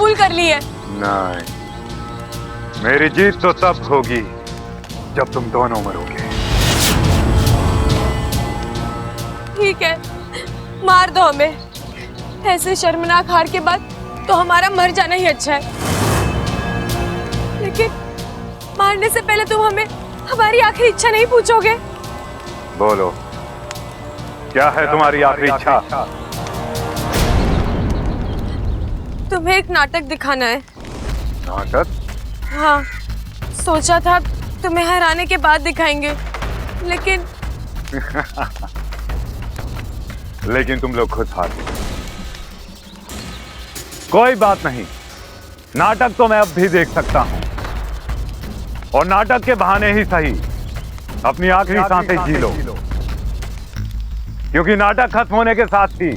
कबूल कर ली है। नहीं, मेरी जीत तो तब होगी जब तुम दोनों मरोगे। ठीक है, मार दो हमें। ऐसे शर्मनाक हार के बाद तो हमारा मर जाना ही अच्छा है। लेकिन मारने से पहले तुम हमें हमारी आखिरी इच्छा नहीं पूछोगे? बोलो, क्या है तुम्हारी आखिरी इच्छा? तुम्हें एक नाटक दिखाना है। नाटक? हाँ, सोचा था तुम्हें हराने के बाद दिखाएंगे, लेकिन लेकिन तुम लोग खुद हार गए। कोई बात नहीं, नाटक तो मैं अब भी देख सकता हूं, और नाटक के बहाने ही सही अपनी आखिरी सांसें जी लो, क्योंकि नाटक खत्म होने के साथ ही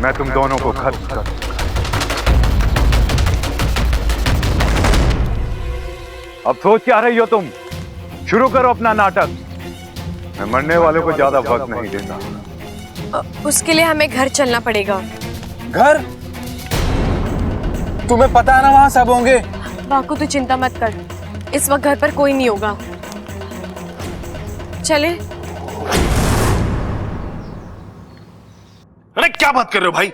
मैं तुम दोनों को खत्म कर दूंगा। अब सोच क्या रही हो तुम? शुरू करो अपना नाटक। मैं मरने वालों को ज्यादा वक्त नहीं देता। उसके लिए हमें घर चलना पड़ेगा। घर? तुम्हें पता है ना वहां सब होंगे। बाकू तू चिंता मत कर, इस वक्त घर पर कोई नहीं होगा। चले। अरे क्या बात कर रहे हो भाई?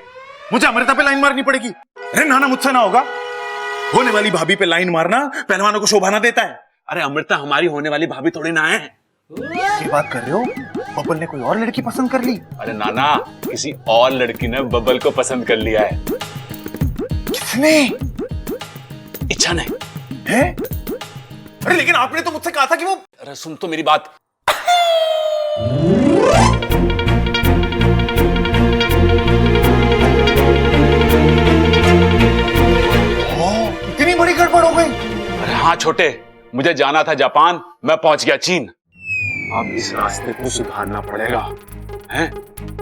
मुझे अमृता पे लाइन मारनी पड़ेगी? अरे नाना, मुझसे ना होगा। होने वाली भाभी पे लाइन मारना पहलवानों को शोभा ना देता है। अरे अमृता हमारी होने वाली भाभी थोड़ी ना है। ये बात कर रहे हो? बबल ने कोई और लड़की पसंद कर ली? अरे नाना, किसी और लड़की ने बबल को पसंद कर लिया है। किसने? इच्छा नहीं है? अरे लेकिन आपने तो मुझसे कहा था कि वो... अरे सुन तो मेरी बात। इतनी बड़ी गड़बड़ हो गई? अरे हाँ छोटे, मुझे जाना था जापान, मैं पहुंच गया चीन। अब इस रास्ते को सुधारना पड़ेगा, हैं?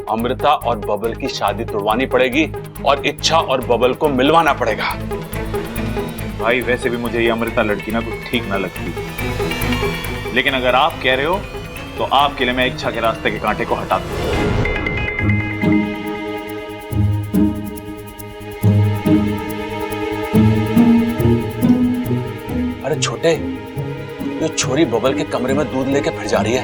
अमृता और बबल की शादी तुड़वानी पड़ेगी और इच्छा और बबल को मिलवाना पड़ेगा। भाई वैसे भी मुझे ये अमृता लड़की ना कुछ ठीक ना लगती, लेकिन अगर आप कह रहे हो तो आपके लिए मैं इच्छा के रास्ते के कांटे को हटा दूं। अरे छोटे, ये छोरी बबल के कमरे में दूध लेके फिर जा रही है।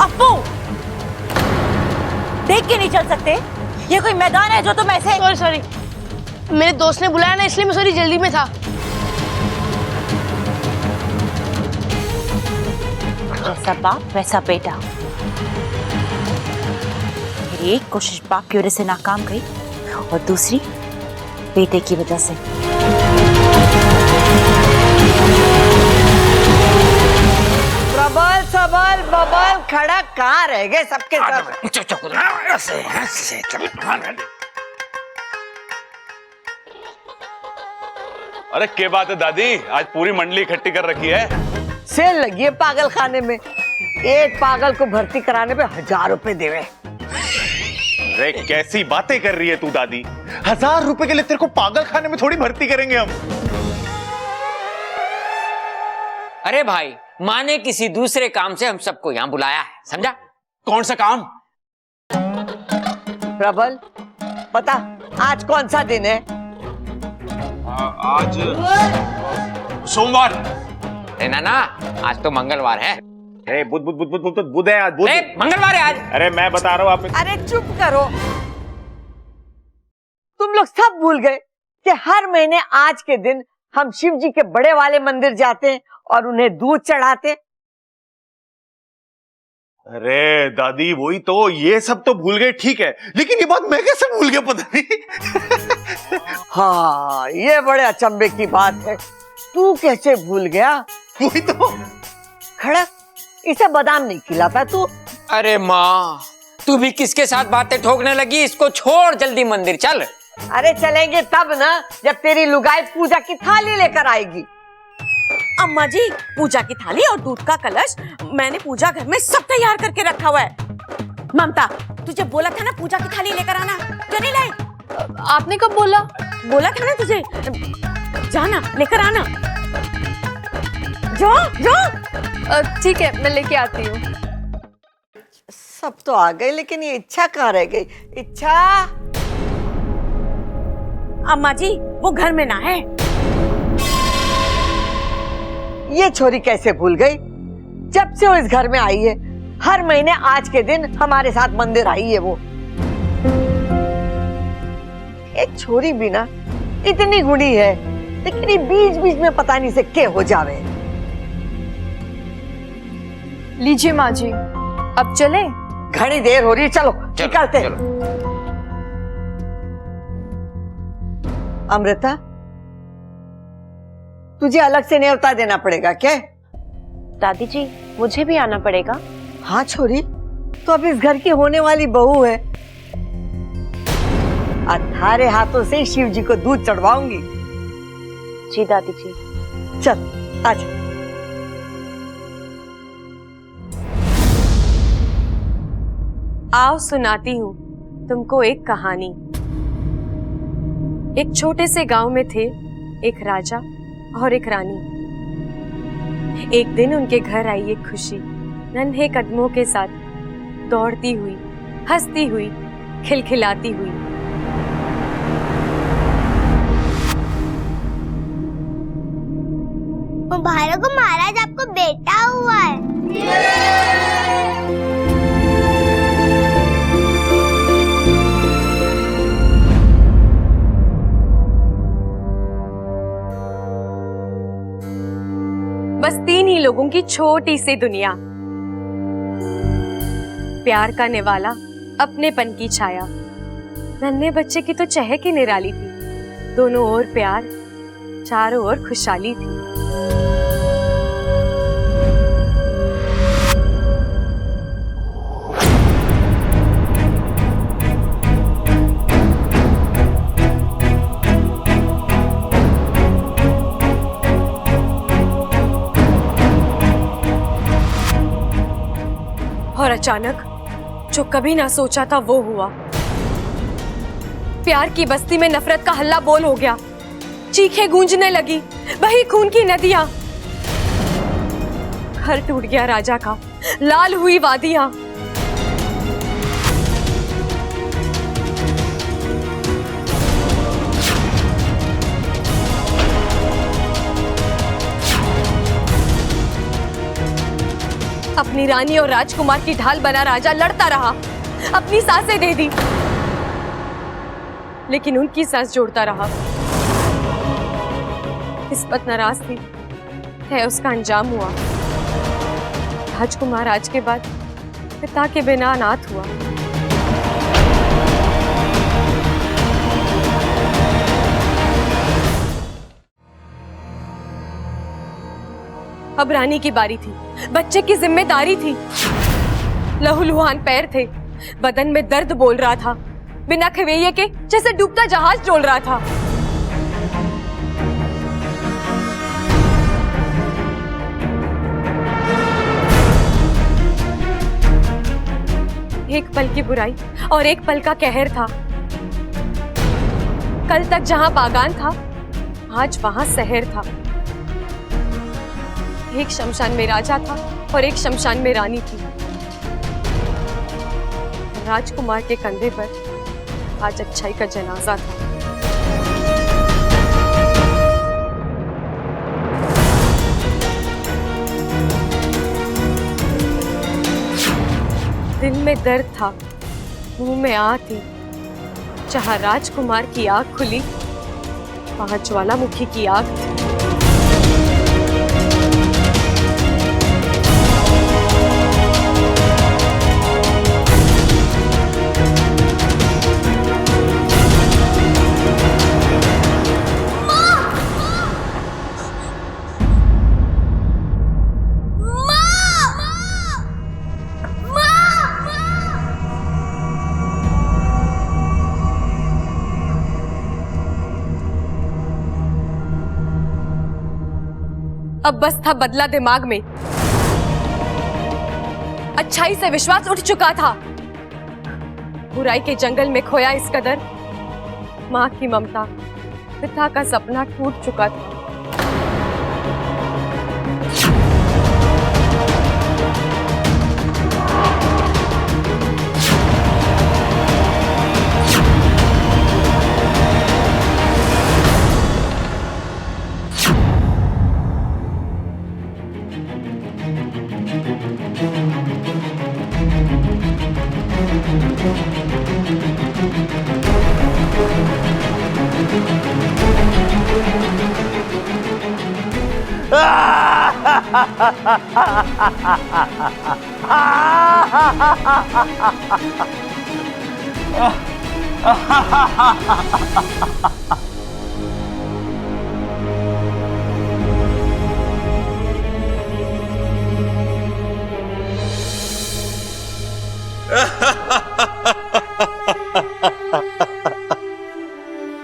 अप्पू, देख के नहीं चल सकते? ये कोई मैदान है जो तुम ऐसे... सॉरी, मेरे दोस्त ने बुलाया ना, इसलिए मैं जल्दी में था। जैसा बाप वैसा बेटा। मेरी एक कोशिश बाप की वजह से नाकाम गई और दूसरी बेटे की वजह से। प्रबल सबल बबल खड़ा कहाँ रह गए सबके सब? अरे क्या बात है दादी, आज पूरी मंडली इकट्ठी कर रखी है। सेल लगी है पागल खाने में। एक पागल को भर्ती कराने पे 1000 रुपए देवे। अरे कैसी बातें कर रही है तू दादी? 1000 रुपए के लिए तेरे को पागल खाने में थोड़ी भर्ती करेंगे हम। अरे भाई, माँ ने किसी दूसरे काम से हम सबको यहाँ बुलाया है, समझा? कौन सा काम? प्रबल, पता आज कौन सा दिन है? आज सोमवार। अरे नाना, आज तो मंगलवार है। बुध है आज। बुध। मंगलवार है आज। अरे मैं बता रहा हूँ आप। अरे चुप करो, तुम लोग सब भूल गए कि हर महीने आज के दिन हम शिव जी के बड़े वाले मंदिर जाते हैं और उन्हें दूध चढ़ाते। अरे दादी वही तो, ये सब तो भूल गए ठीक है, लेकिन ये बात मैं कैसे भूल गया पता नहीं। हाँ, ये बड़े अचंभे की बात है। तू कैसे भूल गया? वही तो। खड़क, इसे बादाम नहीं खिलाता तू? अरे माँ, तू भी किसके साथ बातें ठोकने लगी? इसको छोड़, जल्दी मंदिर चल। अरे चलेंगे तब ना जब तेरी लुगाई पूजा की थाली लेकर आएगी। अम्मा जी, पूजा की थाली और दूध का कलश मैंने पूजा घर में सब तैयार करके रखा हुआ है। ममता, तुझे बोला था ना पूजा की थाली लेकर आना, क्यों नहीं लाई? आपने कब बोला? बोला था ना तुझे, जाना लेकर आना। जो जो ठीक है, मैं लेके आती हूँ। सब तो आ गए, लेकिन ये इच्छा कहाँ रह गई? इच्छा, अम्मा जी वो घर में ना है। ये छोरी कैसे भूल गई? जब से वो इस घर में आई है, हर महीने आज के दिन हमारे साथ मंदिर आई है वो। एक छोरी भी ना इतनी गुणी है, लेकिन ये बीच बीच में पता नहीं से क्या हो जावे। लीजिए माँ जी, अब चले? घनी देर हो रही है, चलो निकलते। अमृता, तुझे अलग से न्योता देना पड़ेगा क्या? दादी जी मुझे भी आना पड़ेगा? हाँ छोरी, तो अब इस घर की होने वाली बहू है। अठारे हाथों से शिव जी को दूध चढ़वाऊंगी। जी दादी जी। चल आजा। आओ सुनाती हूँ तुमको एक कहानी। एक छोटे से गांव में थे एक राजा और एक रानी। एक दिन उनके घर आई एक खुशी नन्हे कदमों के साथ, दौड़ती हुई, हंसती हुई, खिलखिलाती हुई। मुबारक हो महाराज, आपको बेटा हुआ है। बस 3 ही लोगों की छोटी सी दुनिया। प्यार का निवाला, अपनेपन की छाया। नन्हे बच्चे की तो चहक ही निराली थी। दोनों ओर प्यार, चारों ओर खुशहाली थी। और अचानक जो कभी ना सोचा था वो हुआ। प्यार की बस्ती में नफरत का हल्ला बोल हो गया। चीखें गूंजने लगी, बही खून की नदियां। घर टूट गया राजा का, लाल हुई वादियां। अपनी रानी और राजकुमार की ढाल बना राजा लड़ता रहा, अपनी सांसें दे दी, लेकिन उनकी सांस जोड़ता रहा। किस्मत नाराज थी, है उसका अंजाम हुआ। राजकुमार आज के बाद पिता के बिना अनाथ हुआ। अब रानी की बारी थी, बच्चे की जिम्मेदारी थी। लहूलुहान पैर थे, बदन में दर्द बोल रहा था, बिना खवेये के जैसे डूबता जहाज डोल रहा था। एक पल की बुराई और एक पल का कहर था। कल तक जहां बागान था, आज वहां शहर था। एक शमशान में राजा था और एक शमशान में रानी थी। राजकुमार के कंधे पर आज अच्छाई का जनाजा था। दिल में दर्द था, मुंह में आह थी। जहां राजकुमार की आंख खुली, वहां ज्वालामुखी की आग थी। अब बस था बदला दिमाग में। अच्छाई से विश्वास उठ चुका था, बुराई के जंगल में खोया इस कदर। माँ की ममता, पिता का सपना टूट चुका था।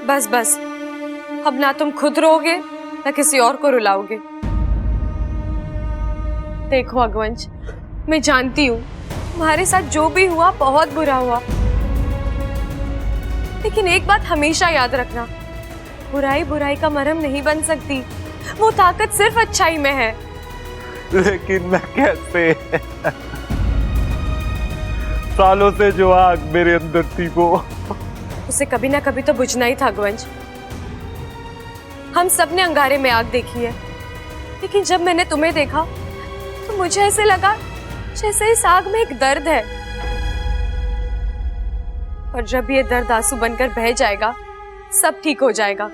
बस बस, अब ना तुम खुद रोओगे ना किसी और को रुलाओगे। देखो अगवंश, मैं जानती हूँ तुम्हारे साथ जो भी हुआ बहुत बुरा हुआ, लेकिन एक बात हमेशा याद रखना, बुराई बुराई का मरहम नहीं बन सकती। वो ताकत सिर्फ अच्छाई में है। लेकिन मैं कैसे? सालों से जो आग मेरे अंदर थी वो उसे कभी ना कभी तो बुझना ही था अगवंश। हम सब ने अंगारे में आग देखी है, लेकिन जब मैंने तुम्हें देखा तो मुझे ऐसे लगा जैसे इस आग में एक दर्द है, और जब ये दर्द आंसू बनकर बह जाएगा सब ठीक हो जाएगा।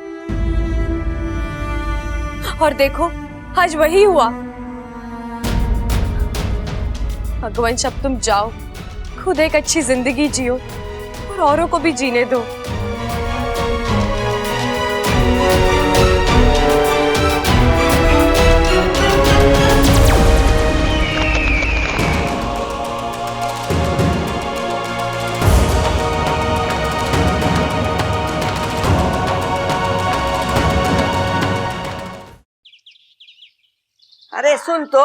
और देखो आज वही हुआ। अगवंश, अब तुम जाओ, खुद एक अच्छी जिंदगी जियो और औरों को भी जीने दो। अरे सुन तो,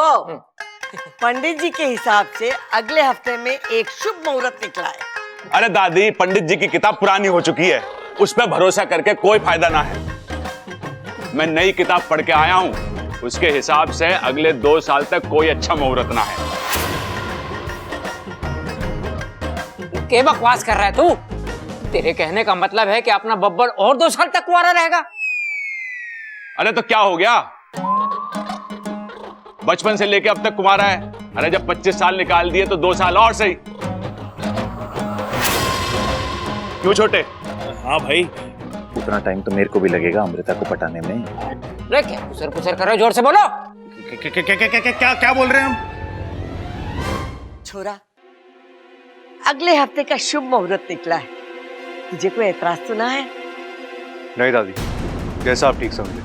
पंडित जी के हिसाब से अगले हफ्ते में एक शुभ मुहूर्त निकला है। अरे दादी, पंडित जी की किताब पुरानी हो चुकी है, उस पर भरोसा करके कोई फायदा ना है। मैं नई किताब पढ़ के आया हूँ, उसके हिसाब से अगले 2 साल तक कोई अच्छा मुहूर्त ना है। क्या बकवास कर रहा है तू? तेरे कहने का मतलब है कि अपना बब्बर और 2 साल तक कुंवारा रहेगा? अरे तो क्या हो गया, बचपन से लेके अब तक कुंवारा है। अरे जब 25 साल निकाल दिए तो 2 साल और सही। क्यों छोटे? हाँ भाई, उतना टाइम तो मेरे को भी लगेगा अमृता को पटाने में। अरे क्या पुसर पुसर कर रहे हो? जोर से बोलो। क्या बोल रहे हैं हम? छोरा, अगले हफ्ते का शुभ मुहूर्त निकला है, तुझे कोई एतराज तो ना है? नहीं दादी, जैसा आप ठीक समझे।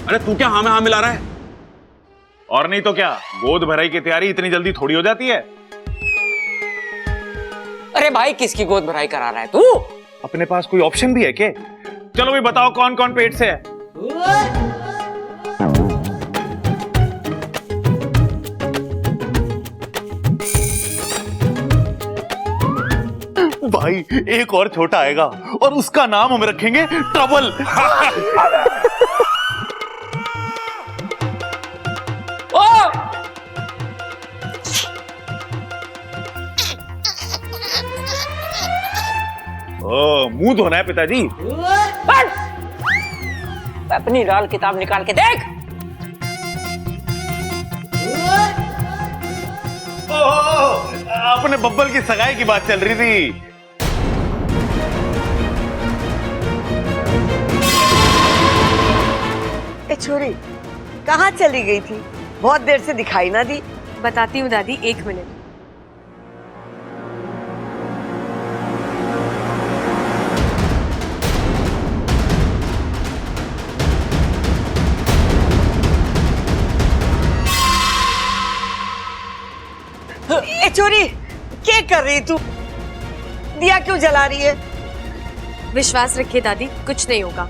अरे तू क्या हाँ में हाँ मिला रहा है? और नहीं तो क्या, गोद भराई की तैयारी इतनी जल्दी थोड़ी हो जाती है। अरे भाई, किसकी गोद भराई करा रहा है तू? अपने पास कोई ऑप्शन भी है क्या? चलो भाई बताओ, कौन कौन पेट से है? भाई एक और छोटा आएगा और उसका नाम हम रखेंगे ट्रबल। मुंह धोना है पिताजी। अपनी लाल किताब निकाल के देख। अपने बब्बल की सगाई की बात चल रही थी। ए छोरी, कहाँ चली गई थी? बहुत देर से दिखाई ना दी। बताती हूँ दादी, 1 मिनट। ए छोरी, क्या कर रही तू? दिया क्यों जला रही है? विश्वास रखिए दादी, कुछ नहीं होगा।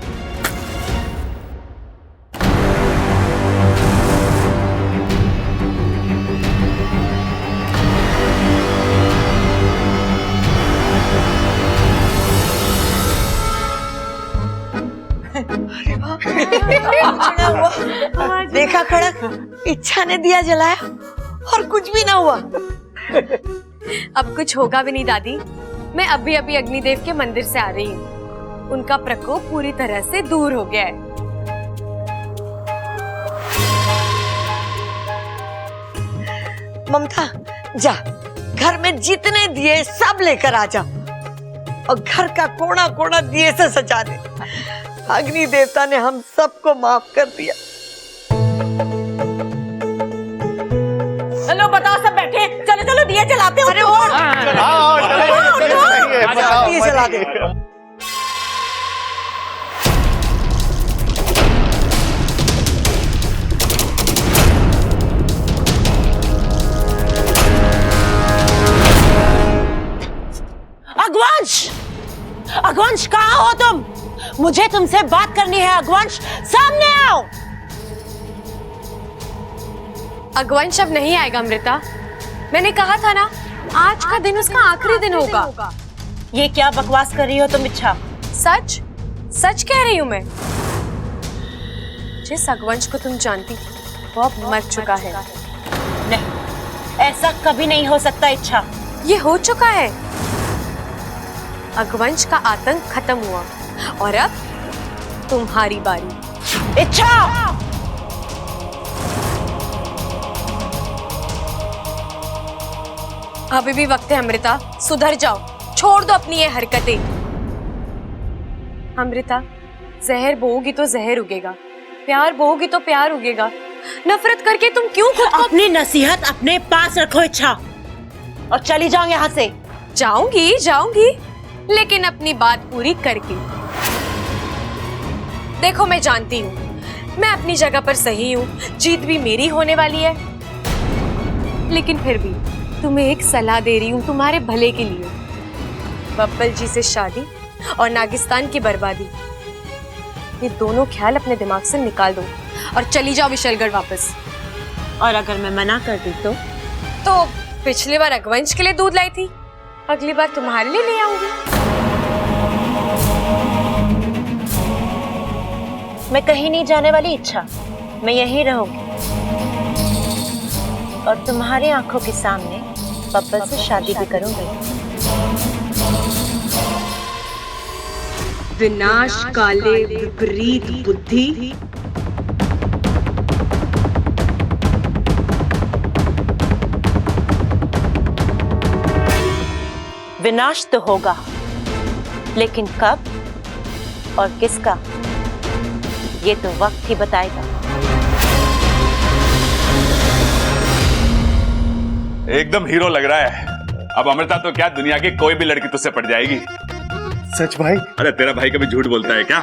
देखा खड़क, इच्छा ने दिया जलाया और कुछ भी ना हुआ। अब कुछ होगा भी नहीं दादी। मैं अभी अभी अग्निदेव के मंदिर से आ रही हूँ, उनका प्रकोप पूरी तरह से दूर हो गया है। ममता, जा घर में जितने दिए सब लेकर आ जा और घर का कोना कोना दिए से सजा दे। अग्नि देवता ने हम सबको माफ कर दिया। चलो बताओ, सब बैठे, चलो चलो दिया जलाते हो। दिए जला दे। अगवंश, अगवंश कहाँ हो तुम? मुझे तुमसे बात करनी है अगवंश, सामने आओ। अगवंश अब नहीं आएगा अमृता। मैंने कहा था ना, आज का दिन उसका आखिरी दिन होगा। ये क्या बकवास कर रही हो तुम इच्छा? सच सच कह रही हूँ मैं। जिस अगवंश को तुम जानती वो अब मर चुका है। नहीं, ऐसा कभी नहीं हो सकता इच्छा। ये हो चुका है। अगवंश का आतंक खत्म हुआ और अब तुम्हारी बारी। इच्छा! अभी भी वक्त है अमृता, सुधर जाओ, छोड़ दो अपनी ये हरकतें। अमृता, जहर बोओगी तो जहर उगेगा, प्यार बोओगी तो प्यार उगेगा। नफरत करके तुम क्यों खुद को... अपनी नसीहत अपने पास रखो इच्छा, और चली जाओ यहाँ से। जाऊंगी जाऊंगी, लेकिन अपनी बात पूरी करके। देखो, मैं जानती हूँ मैं अपनी जगह पर सही हूँ, जीत भी मेरी होने वाली है, लेकिन फिर भी तुम्हें एक सलाह दे रही हूँ तुम्हारे भले के लिए। बब्बल जी से शादी और नागिस्तान की बर्बादी, ये दोनों ख्याल अपने दिमाग से निकाल दो और चली जाओ विशलगढ़ वापस। और अगर मैं मना कर दी तो पिछली बार अगवंश के लिए दूध लाई थी, अगली बार तुम्हारे लिए ले आऊंगी। मैं कहीं नहीं जाने वाली इच्छा, मैं यहीं रहूंगी और तुम्हारी आंखों के सामने बब्बल से शादी भी करूंगी। विनाश काले विपरीत बुद्धि, विनाश तो होगा, लेकिन कब और किसका, ये तो वक्त ही बताएगा। एकदम हीरो लग रहा है। अब अमृता तो क्या, दुनिया की कोई भी लड़की तुझसे पट जाएगी। सच भाई? अरे तेरा भाई कभी झूठ बोलता है क्या?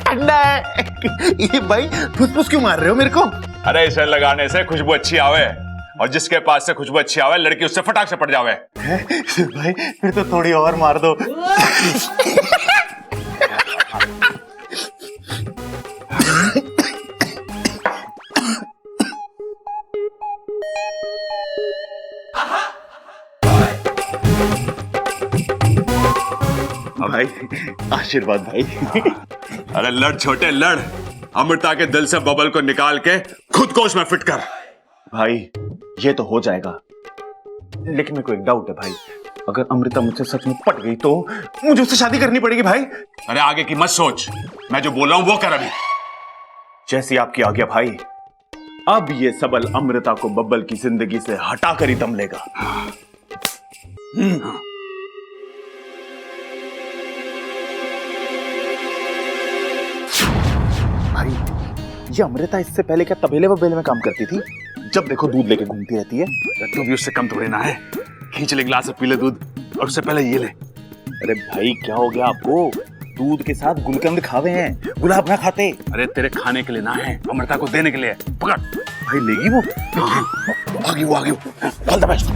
ठंडा है। ये भाई फुसफुस क्यों मार रहे हो मेरे को? अरे इसे लगाने से खुशबू अच्छी आवे, और जिसके पास से खुशबू अच्छी आवे लड़की उससे फटाक से पट जावे। भाई फिर तो थोड़ी और मार दो। भाई आशीर्वाद भाई। अरे लड़ छोटे लड़, अमृता के दिल से बबल को निकाल के खुद को उसमें फिट कर। भाई ये तो हो जाएगा, लेकिन मेरे को एक डाउट है भाई, अगर अमृता मुझसे सच में पट गई तो मुझे उससे शादी करनी पड़ेगी भाई। अरे आगे की मत सोच, मैं जो बोल रहा हूं वो कर अभी। जैसी आपकी आज्ञा भाई। अब ये सबल अमृता को बब्बल की जिंदगी से हटाकर ही दम लेगा। भाई ये अमृता इससे पहले क्या तबेले वबेले में काम करती थी? जब देखो दूध लेके घूमती रहती है। तू भी उससे कम थोड़ी ना है। खींच ले गिलास से पी ले दूध, और उससे पहले ये ले। अरे भाई क्या हो गया आपको? दूध के साथ गुलकंद खावे हैं, गुलाब ना खाते। अरे तेरे खाने के लिए ना है, अमृता को देने के लिए। पकड़। भाई लेगी वो? आगे वो, आगे वो। All the best.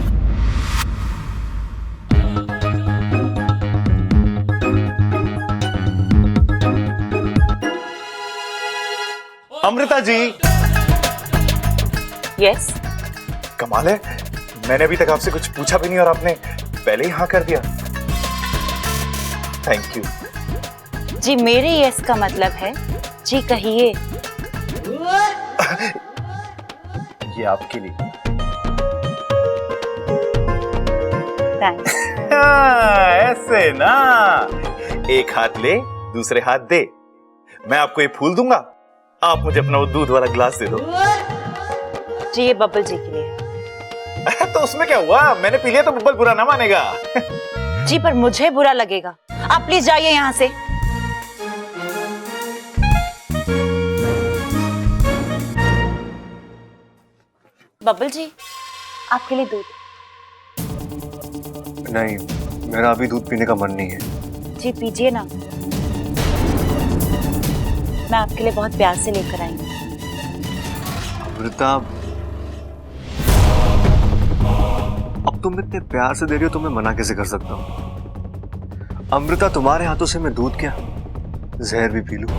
Amrita ji. Yes. कमाल है, मैंने अभी तक आपसे कुछ पूछा भी नहीं और आपने पहले ही हाँ कर दिया। थैंक यू जी। मेरे यस का मतलब है जी कहिए। ये आपके लिए। थैंक्स। ऐसे ना, एक हाथ ले दूसरे हाथ दे। मैं आपको ये फूल दूंगा, आप मुझे अपना वो दूध वाला गिलास दे दो। जी ये बब्बल जी के लिए। तो उसमें क्या हुआ, मैंने पी लिया तो बब्बल बुरा ना मानेगा। जी पर मुझे बुरा लगेगा। आप प्लीज जाइए यहाँ से। बबल जी, आपके लिए दूध। नहीं, मेरा अभी दूध पीने का मन नहीं है। जी पीजिए ना, मैं आपके लिए बहुत प्यार से लेकर आई हूँ। अमृता, अब तुम इतने प्यार से दे रही हो तो मैं मना कैसे कर सकता हूँ? अमृता, तुम्हारे हाथों से मैं दूध क्या जहर भी पी लूं?